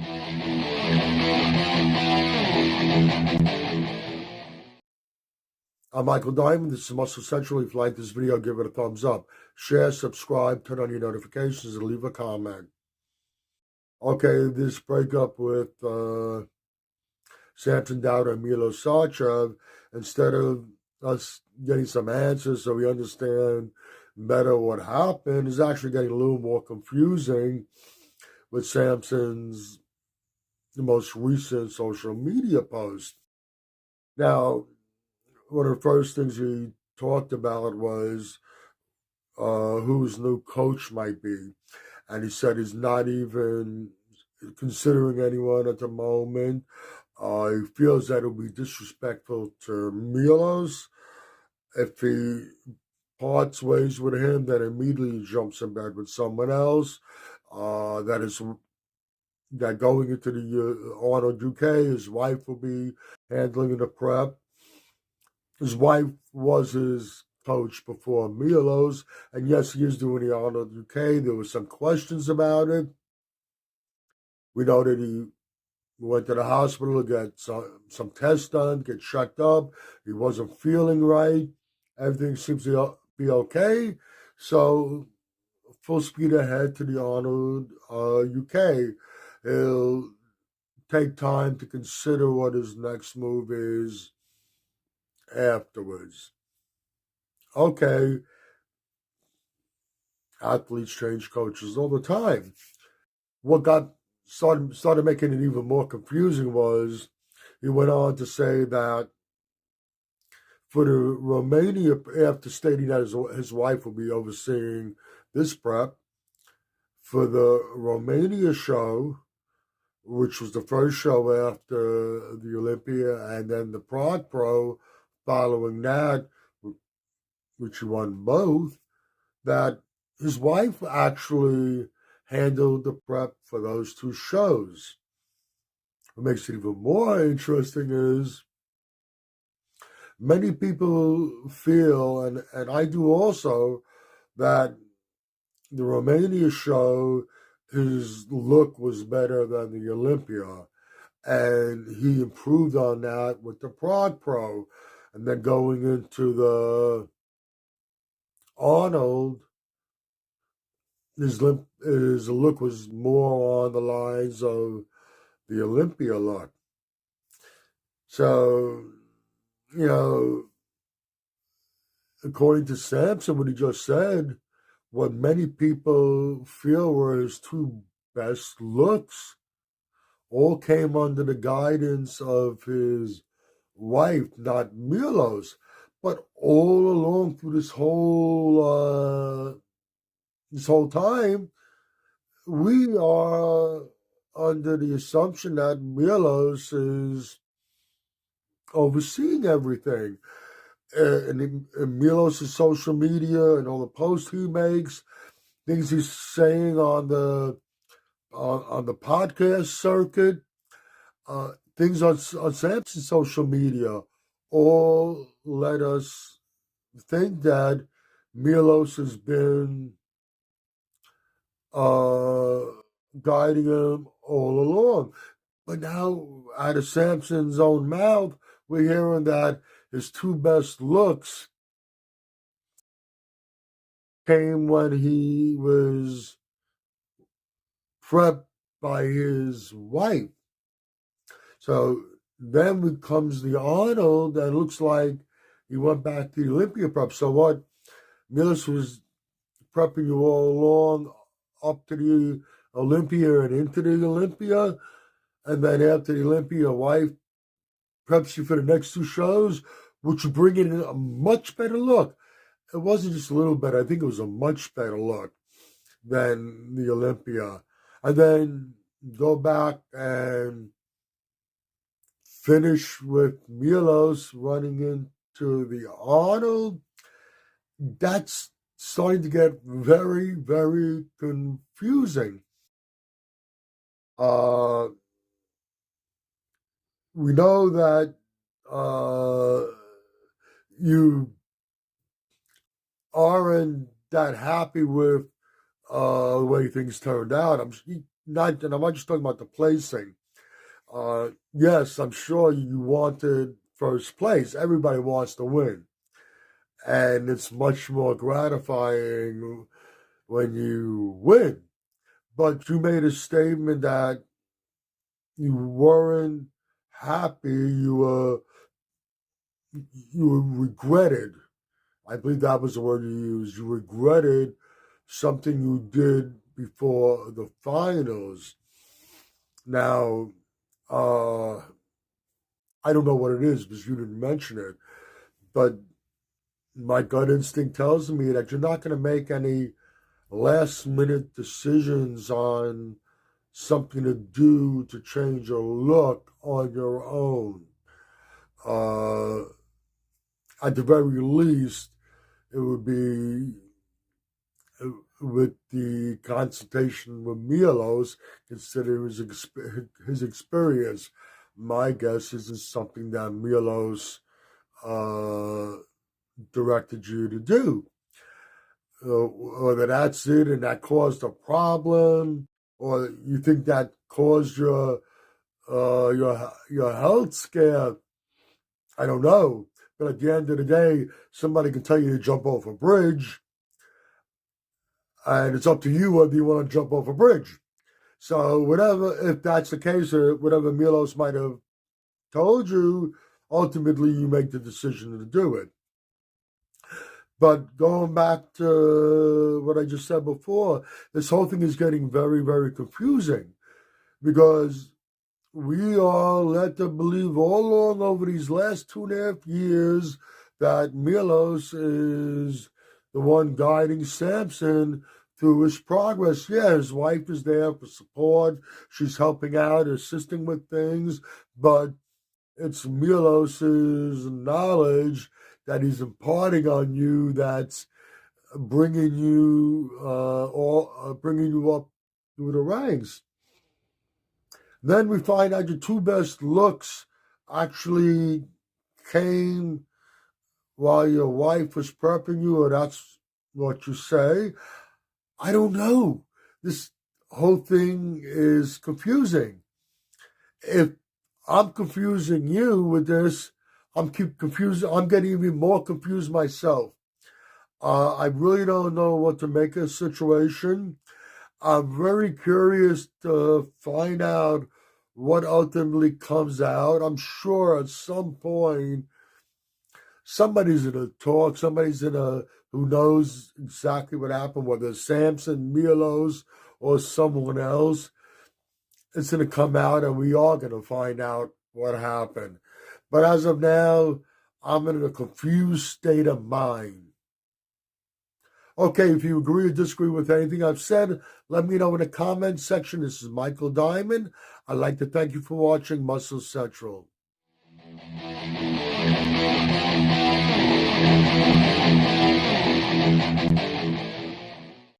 I'm Michael Diamond. This is Muscle Central. If you like this video, give it a thumbs up. Share, subscribe, turn on your notifications, and leave a comment. Okay, this breakup with Samson Dowder and Milos, instead of us getting some answers so we understand better what happened, is actually getting a little more confusing with Samson's most recent social media post. Now, one of the first things he talked about was who his new coach might be. And he said he's not even considering anyone at the moment. He feels that it would be disrespectful to Milos if he parts ways with him, then immediately jumps in bed with someone else. That going into the Arnold UK, his wife will be handling the prep. His wife was his coach before Milos, and yes, he is doing the Arnold UK. There were some questions about it. We know that he went to the hospital to get some tests done, get checked up. He wasn't feeling right. Everything seems to be okay. So full speed ahead to the Arnold UK. He'll take time to consider what his next move is afterwards. Okay, athletes change coaches all the time. What started making it even more confusing was he went on to say that for the Romania, after stating that his wife will be overseeing this prep, for the Romania show, which was the first show after the Olympia, and then the Prague Pro following that, which he won both, that his wife actually handled the prep for those two shows. What makes it even more interesting is many people feel, and I do also, that the Romania show, his look was better than the Olympia. And he improved on that with the Prague Pro. And then going into the Arnold, his look was more on the lines of the Olympia look. So, according to Samson, what he just said, what many people feel were his two best looks all came under the guidance of his wife, not Milos. But all along through this whole time, we are under the assumption that Milos is overseeing everything. And Milos' social media and all the posts he makes, things he's saying on the podcast circuit, things on Samson's social media, all let us think that Milos has been guiding him all along. But now, out of Samson's own mouth, we're hearing that his two best looks came when he was prepped by his wife. So then comes the Arnold, and it looks like he went back to the Olympia prep. So what? Milos was prepping you all along up to the Olympia and into the Olympia, and then after the Olympia, your wife preps you for the next two shows, which will bring in a much better look. It wasn't just a little better. I think it was a much better look than the Olympia. And then go back and finish with Milos running into the Arnold. That's starting to get very, very confusing. We know that you aren't that happy with the way things turned out. not, and I'm not just talking about the placing. Yes, I'm sure you wanted first place. Everybody wants to win. And it's much more gratifying when you win. But you made a statement that you weren't happy, you regretted. I believe that was the word you used. You regretted something you did before the finals. Now, uh, I don't know what it is because you didn't mention it, but my gut instinct tells me that you're not going to make any last minute decisions on something to do to change your look on your own. Uh, at the very least, it would be with the consultation with Milos, considering his experience. My guess is it's something that Milos directed you to do. Whether that's it and that caused a problem, or you think that caused your health scare, I don't know. But at the end of the day, somebody can tell you to jump off a bridge, and it's up to you whether you want to jump off a bridge. So whatever, if that's the case, or whatever Milos might have told you, ultimately you make the decision to do it. But going back to what I just said before, this whole thing is getting very, very confusing because we are led to believe all along over these last 2.5 years that Milos is the one guiding Samson through his progress. Yeah, his wife is there for support. She's helping out, assisting with things, but it's Milos's knowledge that he's imparting on you that's bringing you bringing you up through the ranks. Then we find out your two best looks actually came while your wife was prepping you, or that's what you say. I don't know. This whole thing is confusing. If I'm confusing you with this, I'm getting even more confused myself. I really don't know what to make of the situation. I'm very curious to find out what ultimately comes out. I'm sure at some point somebody's in a talk, who knows exactly what happened, whether Samson, Milos, or someone else. It's going to come out and we are going to find out what happened. But as of now, I'm in a confused state of mind. Okay, if you agree or disagree with anything I've said, let me know in the comments section. This is Michael Diamond. I'd like to thank you for watching Muscle Central.